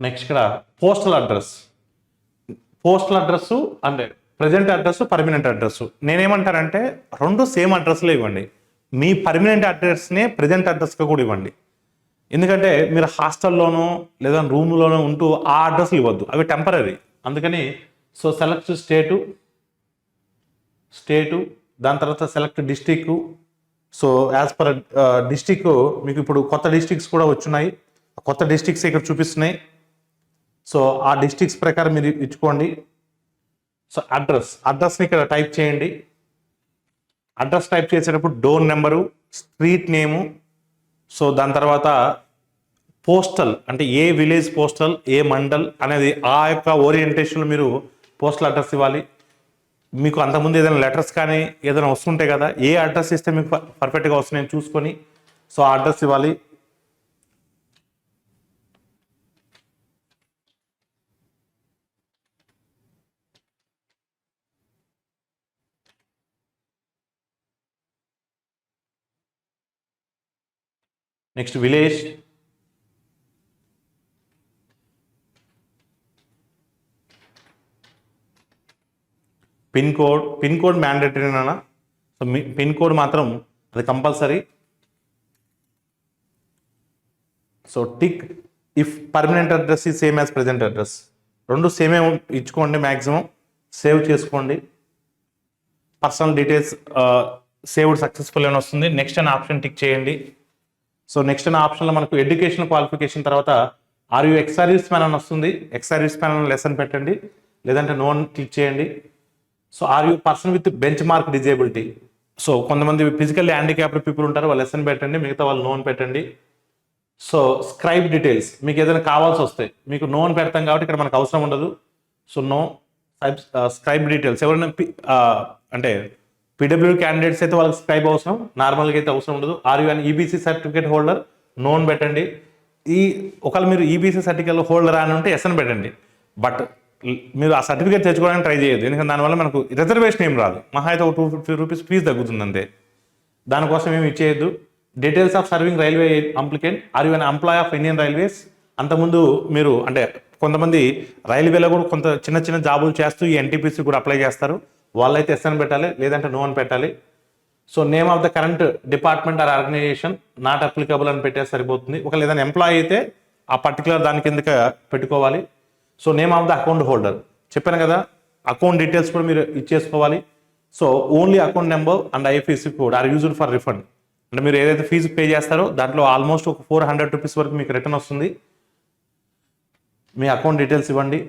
next ఇక్కడ పోస్టల్ అడ్రస్, అంటే ప్రజెంట్ అడ్రస్, పర్మనెంట్ అడ్రస్. నేనేమంటానంటే రెండు సేమ్ అడ్రస్లో ఇవ్వండి. మీ పర్మనెంట్ అడ్రస్నే ప్రజెంట్ అడ్రస్గా కూడా ఇవ్వండి. ఎందుకంటే మీరు హాస్టల్లోనో లేదా రూమ్లోనో ఉంటూ ఆ అడ్రస్లు ఇవ్వద్దు, అవి టెంపరీ. అందుకని సో సెలెక్ట్ స్టేటు, దాని తర్వాత select district. So as per district మీకు ఇప్పుడు కొత్త డిస్టిక్స్ కూడా వచ్చున్నాయి, కొత్త డిస్టిక్స్ ఇక్కడ చూపిస్తున్నాయి. సో ఆ డిస్టిక్స్ ప్రకారం మీరు ఇచ్చుకోండి. సో అడ్రస్ని ఇక్కడ టైప్ చేయండి. అడ్రస్ టైప్ చేసేటప్పుడు డోర్ నెంబరు, స్ట్రీట్ నేము, సో దాని తర్వాత పోస్టల్ అంటే ఏ విలేజ్ పోస్టల్, ఏ మండల్ అనేది ఆ యొక్క ఓరియంటేషన్లో మీరు పోస్టల్ అడ్రస్ ఇవ్వాలి. మీకు అంతకుముందు ఏదైనా లెటర్స్ కానీ ఏదైనా వస్తుంటాయి కదా, ఏ అడ్రస్ ఇస్తే మీకు పర్ఫెక్ట్గా వస్తున్నాయని చూసుకొని సో ఆ అడ్రస్ ఇవ్వాలి. నెక్స్ట్ విలేజ్, పిన్ కోడ్ మ్యాండేటరీనా? సో పిన్ కోడ్ మాత్రం అది compulsory. So tick if permanent address ఈ సేమ్ యాజ్ ప్రజెంట్ అడ్రస్, రెండు సేమే ఇచ్చుకోండి, మ్యాక్సిమం సేవ్ చేసుకోండి. పర్సనల్ డీటెయిల్స్ సేవ్డ్ సక్సెస్ఫుల్ అని వస్తుంది. నెక్స్ట్ అనే ఆప్షన్ టిక్ చేయండి. సో నెక్స్ట్ అనే ఆప్షన్లో మనకు ఎడ్యుకేషన్ క్వాలిఫికేషన్ తర్వాత are you ex service man అని వస్తుంది. ఎక్స్ సర్వీస్ మ్యాన్ అని లెసన్ పెట్టండి, లేదంటే నోన్ క్లిక్ చేయండి. So are you person with bench mark disability, so కొంతమంది ఫిజికల్లీ హ్యాండిక్యాప్డ్ పీపుల్ ఉంటారు, వాళ్ళు లెసన్ పెట్టండి, మిగతా వాళ్ళు నోన్ పెట్టండి. సో స్క్రైబ్ డీటెయిల్స్, మీకు ఏదైనా కావాల్సి వస్తాయి, మీకు నోన్ పెడతాం కాబట్టి ఇక్కడ మనకు అవసరం ఉండదు. సో నో స్క్రైబ్ డీటెయిల్స్, ఎవరైనా అంటే పీడబ్ల్యూ క్యాండిడేట్స్ అయితే వాళ్ళకి స్క్రైబ్ అవసరం, నార్మల్గా అయితే అవసరం ఉండదు. Are you an EBC certificate holder, none పెట్టండి. ఒకవేళ మీరు ఈబీసీ సర్టిఫికేట్ హోల్డర్ అని ఉంటే ఎస్ అని పెట్టండి. బట్ మీరు ఆ సర్టిఫికేట్ తెచ్చుకోవడానికి ట్రై చేయొద్దు, ఎందుకంటే దానివల్ల మనకు రిజర్వేషన్ ఏం రాదు, మహా అయితే ఒక 250 రూపీస్ ఫీజు తగ్గుతుంది అంతే. దానికోసం ఏమి ఇచ్చేయద్దు. Details of serving railway applicant, are you an employ of Indian railways. అంతకుముందు మీరు అంటే కొంతమంది రైల్వేలో కూడా కొంత చిన్న జాబులు చేస్తూ ఈ ఎన్టీపీసీ కూడా అప్లై చేస్తారు, వాళ్ళైతే ఎస్ అని పెట్టాలి, లేదంటే నో అని పెట్టాలి. So name of the current department or organization not applicable అని పెట్టేసి సరిపోతుంది. ఒకవేళ ఏదైనా ఎంప్లాయ్ అయితే ఆ పర్టికులర్ దాని కిందకి పెట్టుకోవాలి. So name of the account holder చెప్పాను కదా, అకౌంట్ డీటెయిల్స్ కూడా మీరు ఇచ్చేసుకోవాలి. So only account number and IFSC code are used for refund, అంటే మీరు ఏదైతే ఫీజు పే చేస్తారో దాంట్లో ఆల్మోస్ట్ ఒక 400 రూపీస్ వరకు మీకు రిటర్న్ వస్తుంది. మీ అకౌంట్ డీటెయిల్స్ ఇవ్వండి.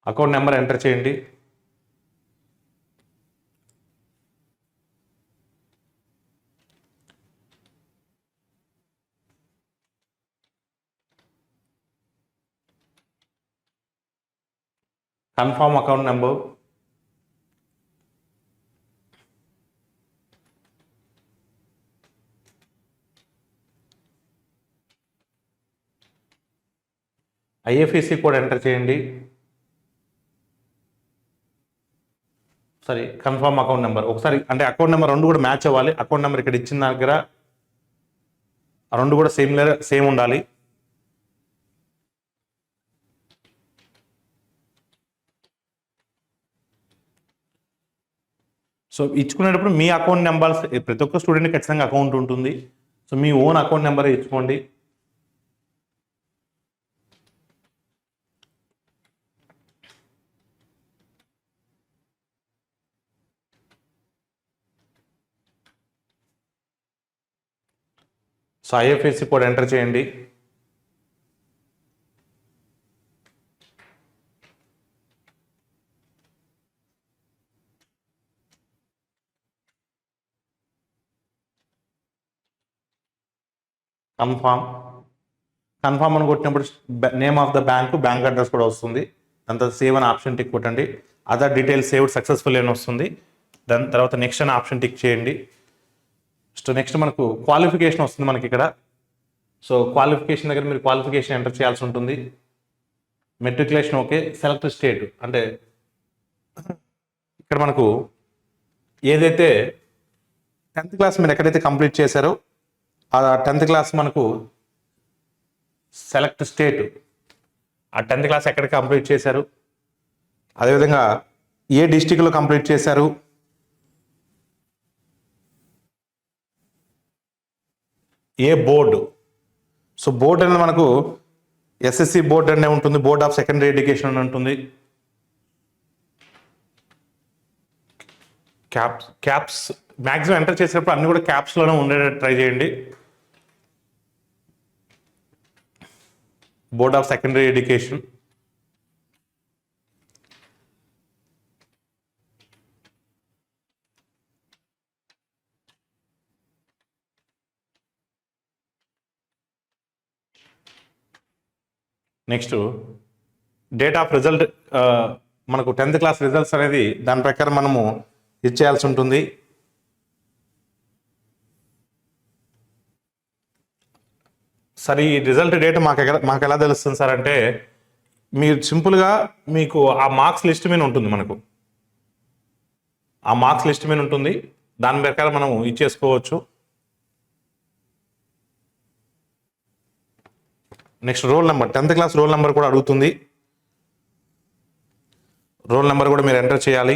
అకౌంట్ నెంబర్ ఎంటర్ చేయండి. Confirm account number, IFSC code enter చేయండి. సరే, కన్ఫర్మ్ అకౌంట్ నెంబర్ ఒకసారి, అంటే అకౌంట్ నెంబర్ రెండు కూడా మ్యాచ్ అవ్వాలి. అకౌంట్ నెంబర్ ఇక్కడ ఇచ్చిన దగ్గర రెండు కూడా సేమ్ ఉండాలి. సో ఇచ్చుకునేటప్పుడు మీ అకౌంట్ నెంబర్, ప్రతి ఒక్క స్టూడెంట్కి ఖచ్చితంగా అకౌంట్ ఉంటుంది. సో మీ ఓన్ అకౌంట్ నెంబర్ ఇచ్చుకోండి. సో ఐఎఫ్ఎస్సి కోడ్ ఎంటర్ చేయండి. కన్ఫామ్ అని కొట్టినప్పుడు name of the bank address కూడా వస్తుంది. దాని తర్వాత సేవ్ అని ఆప్షన్ టిక్ కొట్టండి. అదర్ డీటెయిల్స్ సేవ్డ్ సక్సెస్ఫుల్ అని వస్తుంది. దాని తర్వాత నెక్స్ట్ అని ఆప్షన్ టిక్ చేయండి. సో నెక్స్ట్ మనకు క్వాలిఫికేషన్ వస్తుంది మనకి ఇక్కడ. సో క్వాలిఫికేషన్ దగ్గర మీరు క్వాలిఫికేషన్ ఎంటర్ చేయాల్సి ఉంటుంది. మెట్రికులేషన్ ఓకే, సెలెక్ట్ స్టేట్ అంటే ఇక్కడ మనకు ఏదైతే 10th క్లాస్ మీరు ఎక్కడైతే కంప్లీట్ చేశారో ఆ 10th క్లాస్ మనకు సెలెక్ట్ స్టేట్, ఆ 10th క్లాస్ ఎక్కడ కంప్లీట్ చేశారు, అదేవిధంగా ఏ డిస్టిక్లో కంప్లీట్ చేశారు, ఏ బోర్డు. సో బోర్డు అనేది మనకు ఎస్ఎస్సి బోర్డు అనే ఉంటుంది, బోర్డ్ ఆఫ్ సెకండరీ ఎడ్యుకేషన్ అని ఉంటుంది. క్యాప్స్ మ్యాక్సిమం ఎంటర్ చేసేటప్పుడు అన్ని కూడా క్యాప్స్లోనే ఉండేటట్టు ట్రై చేయండి. Board of secondary education. Next date of result, మనకు 10th క్లాస్ రిజల్ట్స్ అనేది దాని ప్రకారం మనము ఇచ్చేయాల్సి ఉంటుంది. సరే, ఈ రిజల్ట్ డేట్ మాకు ఎలా తెలుస్తుంది సార్ అంటే, మీరు సింపుల్గా మీకు ఆ మార్క్స్ లిస్ట్ మీద ఉంటుంది. మనకు ఆ మార్క్స్ లిస్ట్ మీద ఉంటుంది, దాని ప్రకారం మనం ఇచ్చేసుకోవచ్చు. Next roll number, 10th class roll number కూడా అడుగుతుంది. రోల్ నెంబర్ కూడా మీరు ఎంటర్ చేయాలి.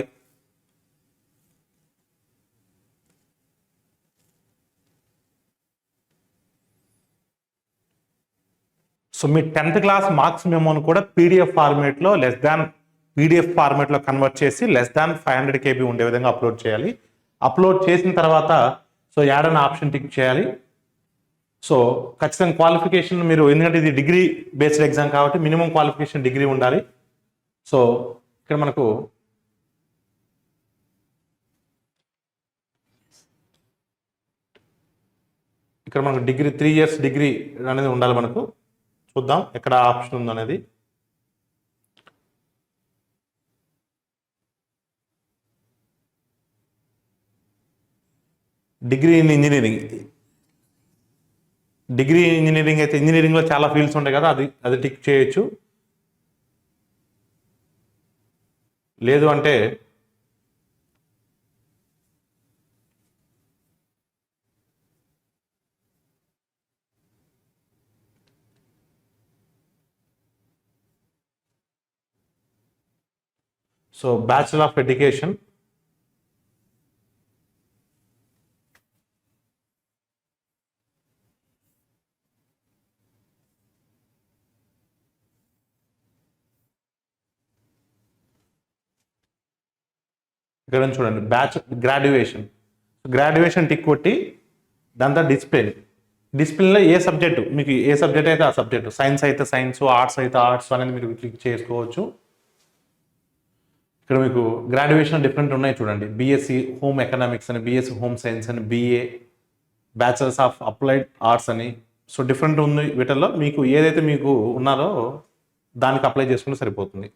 సో మీ 10th క్లాస్ మార్క్స్ మెమోను కూడా పీడిఎఫ్ ఫార్మేట్లో కన్వర్ట్ చేసి <500 KB ఉండే విధంగా అప్లోడ్ చేయాలి. అప్లోడ్ చేసిన తర్వాత సో యాడ్ అనే ఆప్షన్ టిక్ చేయాలి. సో ఖచ్చితంగా క్వాలిఫికేషన్ మీరు, ఎందుకంటే ఇది డిగ్రీ బేస్డ్ ఎగ్జామ్ కాబట్టి మినిమం క్వాలిఫికేషన్ డిగ్రీ ఉండాలి. సో ఇక్కడ మనకు డిగ్రీ 3 years డిగ్రీ అనేది ఉండాలి. మనకు చూద్దాం ఎక్కడ ఆప్షన్ ఉందనేది. డిగ్రీ ఇన్ ఇంజనీరింగ్ అయితే ఇంజనీరింగ్లో చాలా ఫీల్డ్స్ ఉంటాయి కదా, అది టిక్ చేయొచ్చు. లేదు అంటే సో బ్యాచులర్ ఆఫ్ ఎడ్యుకేషన్, ఇక్కడ చూడండి గ్రాడ్యుయేషన్ టిక్ కొట్టి దాంతో డిస్ప్లేలో ఏ సబ్జెక్టు మీకు ఏ సబ్జెక్ట్ అయితే ఆ సబ్జెక్టు, సైన్స్ అయితే సైన్స్, ఆర్ట్స్ అయితే ఆర్ట్స్ అనేది మీరు క్లిక్ చేసుకోవచ్చు. ఇక్కడ మీకు గ్రాడ్యుయేషన్ డిఫరెంట్ ఉన్నాయి చూడండి. బీఎస్సీ హోమ్ ఎకనామిక్స్ అని, బీఎస్సీ హోమ్ సైన్స్ అని, BA bachelors of applied arts అని. సో డిఫరెంట్ ఉంది. వీటిల్లో మీకు ఏదైతే మీకు ఉన్నారో దానికి అప్లై చేసుకుంటే సరిపోతుంది.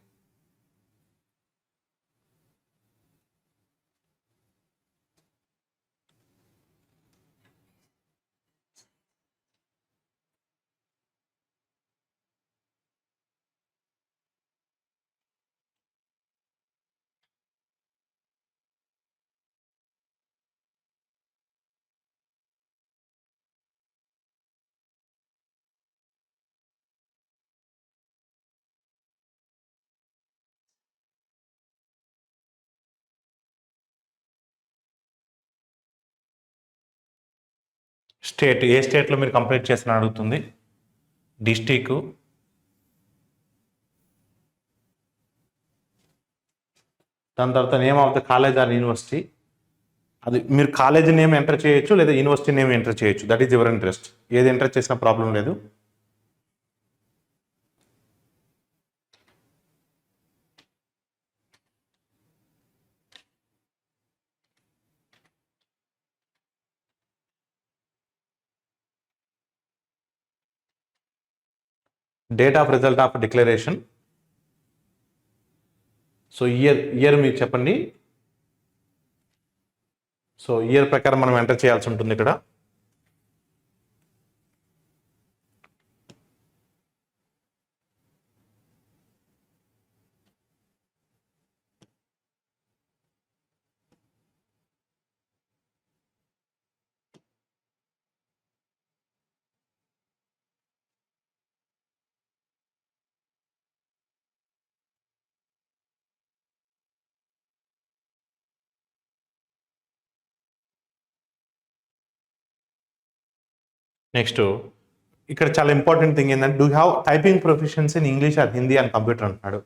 స్టేట్, ఏ స్టేట్లో మీరు కంప్లీట్ చేసిన అడుగుతుంది. డిస్టిక్, దాని తర్వాత name of the college are university. అది మీరు కాలేజ్ నేమ్ ఎంటర్ చేయొచ్చు లేదా యూనివర్సిటీ నేమ్ ఎంటర్ చేయొచ్చు. That is your interest. ఏది ఎంటర్ చేసినా ప్రాబ్లం లేదు. Date of result of declaration. So year మీరు చెప్పండి. సో ఇయర్ ప్రకారం మనం ఎంటర్ చేయాల్సి ఉంటుంది ఇక్కడ. నెక్స్ట్ ఇక్కడ చాలా ఇంపార్టెంట్ థింగ్ ఏంటంటే, do have typing proficiency in English are Hindi and computer అంటున్నాడు.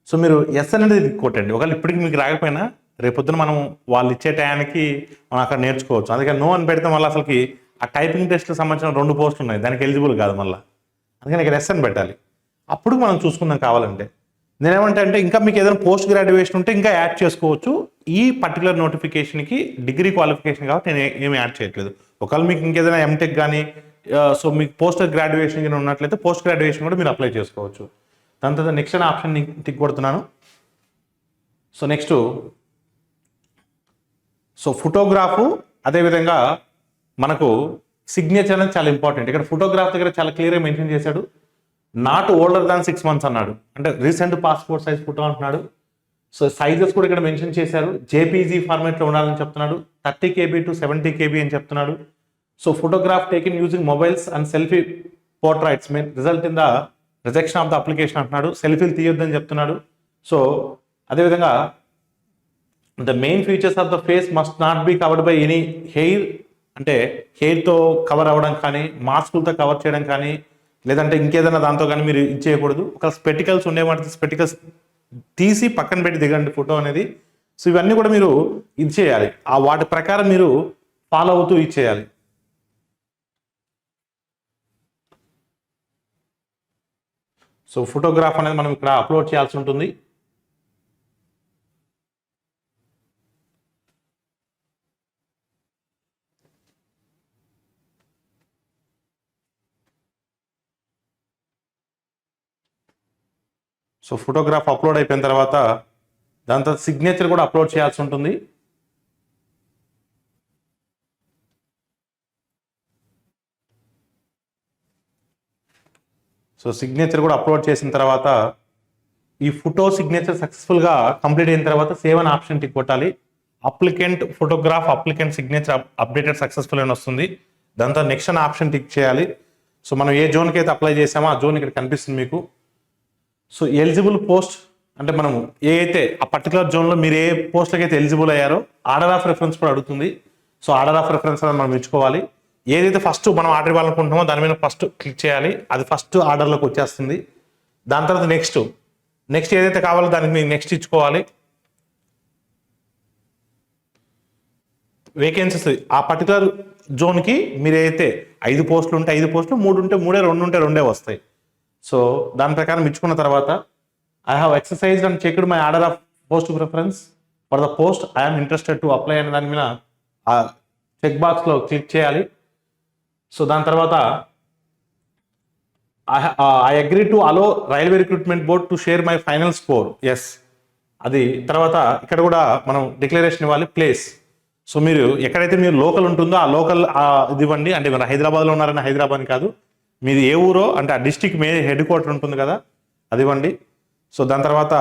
సో మీరు ఎస్ అనేది కొట్టండి. ఒకవేళ ఇప్పటికి మీకు రాకపోయినా రేపొద్దున మనం వాళ్ళు ఇచ్చే టయానికి మనం అక్కడ నేర్చుకోవచ్చు. అందుకని నో అని పెడితే మళ్ళీ అసలుకి ఆ టైపింగ్ టెస్ట్కి సంబంధించిన 2 పోస్టులు ఉన్నాయి, దానికి ఎలిజిబుల్ కాదు మళ్ళీ. అందుకని ఇక్కడ ఎస్ అని పెట్టాలి. అప్పుడు మనం చూసుకుందాం కావాలంటే. నేనేమంటే అంటే ఇంకా మీకు ఏదైనా పోస్ట్ గ్రాడ్యుయేషన్ ఉంటే ఇంకా యాడ్ చేసుకోవచ్చు. ఈ పర్టికులర్ నోటిఫికేషన్కి డిగ్రీ క్వాలిఫికేషన్ కాబట్టి నేను ఏమి యాడ్ చేయట్లేదు. ఒకవేళ మీకు ఇంకేదైనా ఎంటెక్ కానీ సో మీకు పోస్ట్ గ్రాడ్యుయేషన్ కానీ ఉన్నట్లయితే పోస్ట్ గ్రాడ్యుయేషన్ కూడా మీరు అప్లై చేసుకోవచ్చు. దాని తర్వాత నెక్స్ట్ అనే ఆప్షన్ టిక్ కొడుతున్నాను. సో నెక్స్ట్ సో ఫోటోగ్రాఫు, అదేవిధంగా మనకు సిగ్నేచర్ అనేది చాలా ఇంపార్టెంట్. ఇక్కడ ఫోటోగ్రాఫ్ దగ్గర చాలా క్లియర్గా మెన్షన్ చేశాడు. నాట్ ఓల్డర్ దాన్ 6 months అన్నాడు, అంటే రీసెంట్ పాస్పోర్ట్ సైజ్ ఫోటో అంటున్నాడు. సో సైజెస్ కూడా ఇక్కడ మెన్షన్ చేశారు. జేపీజీ ఫార్మాట్లో ఉండాలని చెప్తున్నాడు. 30 KB to 70 KB అని చెప్తున్నాడు. So photograph taken using mobiles and selfie portraits May result in the rejection of the application అంటున్నాడు. సెల్ఫీలు తీయొద్దని చెప్తున్నాడు. సో అదేవిధంగా the main features of the face must not be covered by any hair, అంటే హెయిర్తో cover అవ్వడం కానీ, మాస్కులతో cover చేయడం కానీ, లేదంటే ఇంకేదైనా దాంతో కానీ మీరు ఇచ్చేయకూడదు. ఒక స్పెటికల్స్ ఉండేవాటి స్పెటికల్స్ తీసి పక్కన పెట్టి దిగండి ఫోటో అనేది. సో ఇవన్నీ కూడా మీరు ఇది చేయాలి. ఆ వాటి ప్రకారం మీరు ఫాలో అవుతూ ఇచ్చేయాలి. సో ఫోటోగ్రాఫ్ అనేది మనం ఇక్కడ అప్లోడ్ చేయాల్సి ఉంటుంది. సో ఫోటోగ్రాఫ్ అప్లోడ్ అయిపోయిన తర్వాత దాని తర్వాత సిగ్నేచర్ కూడా అప్లోడ్ చేయాల్సి ఉంటుంది. సో సిగ్నేచర్ కూడా అప్లోడ్ చేసిన తర్వాత ఈ ఫోటో సిగ్నేచర్ సక్సెస్ఫుల్గా కంప్లీట్ అయిన తర్వాత సేవ్ అనే ఆప్షన్ టిక్ కొట్టాలి. Applicant photograph applicant signature updated successful అని వస్తుంది. దాంతో నెక్స్ట్ అనే ఆప్షన్ టిక్ చేయాలి. సో మనం ఏ జోన్కి అయితే అప్లై చేసామో ఆ జోన్ ఇక్కడ కనిపిస్తుంది మీకు. సో ఎలిజిబుల్ పోస్ట్ అంటే మనం ఏ అయితే ఆ పర్టికులర్ జోన్లో మీరు ఏ పోస్ట్లకి అయితే ఎలిజిబుల్ అయ్యారో ఆర్డర్ ఆఫ్ రెఫరెన్స్ కూడా అడుగుతుంది. సో ఆర్డర్ ఆఫ్ రెఫరెన్స్ అనేది మనం ఇచ్చుకోవాలి. ఏదైతే ఫస్ట్ మనం ఆర్డర్ ఇవ్వాలనుకుంటున్నామో దాని మీద ఫస్ట్ క్లిక్ చేయాలి. అది ఫస్ట్ ఆర్డర్లోకి వచ్చేస్తుంది. దాని తర్వాత నెక్స్ట్ ఏదైతే కావాలో దానికి మీరు నెక్స్ట్ ఇచ్చుకోవాలి. వేకెన్సీస్ ఆ పర్టికులర్ జోన్కి మీరు ఏదైతే 5 పోస్టులు ఉంటే 5 పోస్టులు, 3 ఉంటే 3, 2 ఉంటే 2 వస్తాయి. సో దాని ప్రకారం ఇచ్చుకున్న తర్వాత I have exercise and checked my order of post preference for the post I'm interested to apply అనే దాని మీద ఆ చెక్ బాక్స్లో క్లిక్ చేయాలి. సో దాని తర్వాత I agree to allow railway recruitment board to share my final score. Yes, అది తర్వాత ఇక్కడ కూడా మనం డిక్లరేషన్ ఇవ్వాలి. ప్లేస్, సో మీరు ఎక్కడైతే మీరు లోకల్ ఉంటుందో ఆ లోకల్ ఇది ఇవ్వండి. అంటే మీరు హైదరాబాద్లో ఉన్నారని హైదరాబాద్ కాదు, మీది ఏ ఊరో అంటే ఆ డిస్టిక్ హెడ్ క్వార్టర్ ఉంటుంది కదా అది ఇవ్వండి. సో దాని తర్వాత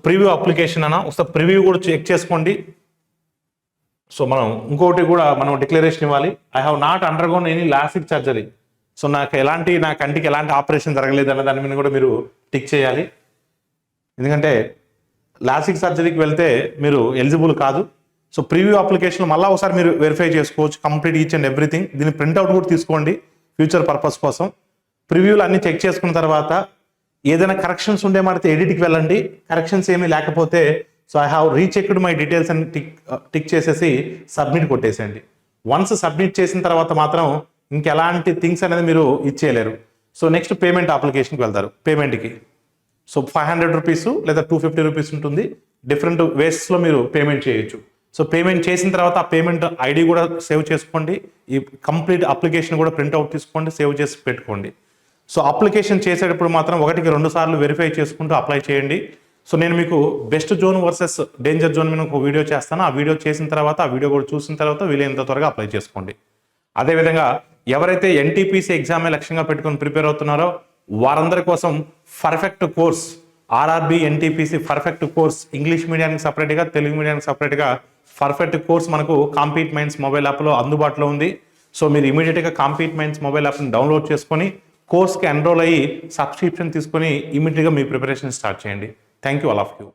ప్రివ్యూ అప్లికేషన్ అన్న ఒకసారి ప్రివ్యూ కూడా చెక్ చేసుకోండి. సో మనం ఇంకోటి కూడా మనం డిక్లరేషన్ ఇవ్వాలి. I have not undergone any LASIK surgery. So నా కంటికి ఎలాంటి ఆపరేషన్ జరగలేదు అన్న దాని మీద కూడా మీరు టిక్ చేయాలి. ఎందుకంటే లాసిక్ సర్జరీకి వెళ్తే మీరు ఎలిజిబుల్ కాదు. సో ప్రివ్యూ అప్లికేషన్ మళ్ళీ ఒకసారి మీరు వెరిఫై చేసుకోవచ్చు కంప్లీట్ ఈచ్ అండ్ ఎవ్రీథింగ్. దీని ప్రింట్అవుట్ కూడా తీసుకోండి ఫ్యూచర్ పర్పస్ కోసం. ప్రివ్యూలు అన్ని చెక్ చేసుకున్న తర్వాత ఏదైనా కరెక్షన్స్ ఉండే మాడితే ఎడిట్కి వెళ్ళండి. కరెక్షన్స్ ఏమీ లేకపోతే so I have రీచెక్డ్ my details అని టిక్ చేసేసి సబ్మిట్ కొట్టేసేయండి. వన్స్ సబ్మిట్ చేసిన తర్వాత మాత్రం ఇంకెలాంటి థింగ్స్ అనేది మీరు ఇచ్చేయలేరు. సో నెక్స్ట్ పేమెంట్ అప్లికేషన్కి వెళ్తారు. పేమెంట్కి సో 500 రూపీస్ లేదా 250 రూపీస్ ఉంటుంది. డిఫరెంట్ వేస్లో మీరు పేమెంట్ చేయొచ్చు. సో పేమెంట్ చేసిన తర్వాత ఆ పేమెంట్ ఐడి కూడా సేవ్ చేసుకోండి. ఈ కంప్లీట్ అప్లికేషన్ కూడా ప్రింట్అవుట్ తీసుకోండి, సేవ్ చేసి పెట్టుకోండి. సో అప్లికేషన్ చేసేటప్పుడు మాత్రం 1కి 2 సార్లు వెరిఫై చేసుకుంటూ అప్లై చేయండి. సో నేను మీకు best zone versus danger zone మీద ఒక వీడియో చేస్తాను. ఆ వీడియో చేసిన తర్వాత ఆ వీడియో కూడా చూసిన తర్వాత వీలైనంత త్వరగా అప్లై చేసుకోండి. అదేవిధంగా ఎవరైతే ఎన్టీపీసీ ఎగ్జామే లక్ష్యంగా పెట్టుకొని ప్రిపేర్ అవుతున్నారో వారందరి కోసం perfect course RRB NTPC perfect course English మీడియానికి సపరేట్గా తెలుగు మీడియానికి సపరేట్గా పర్ఫెక్ట్ కోర్స్ మనకు కాంపీట్ మైండ్స్ మొబైల్ యాప్లో అందుబాటులో ఉంది. సో మీరు ఇమీడియట్గా కాంపీట్ మైండ్స్ మొబైల్ యాప్ని డౌన్లోడ్ చేసుకొని కోర్స్కి ఎన్రోల్ అయ్యి సబ్స్క్రిప్షన్ తీసుకొని ఇమీడియట్గా మీ ప్రిపరేషన్ స్టార్ట్ చేయండి. Thank you all of you.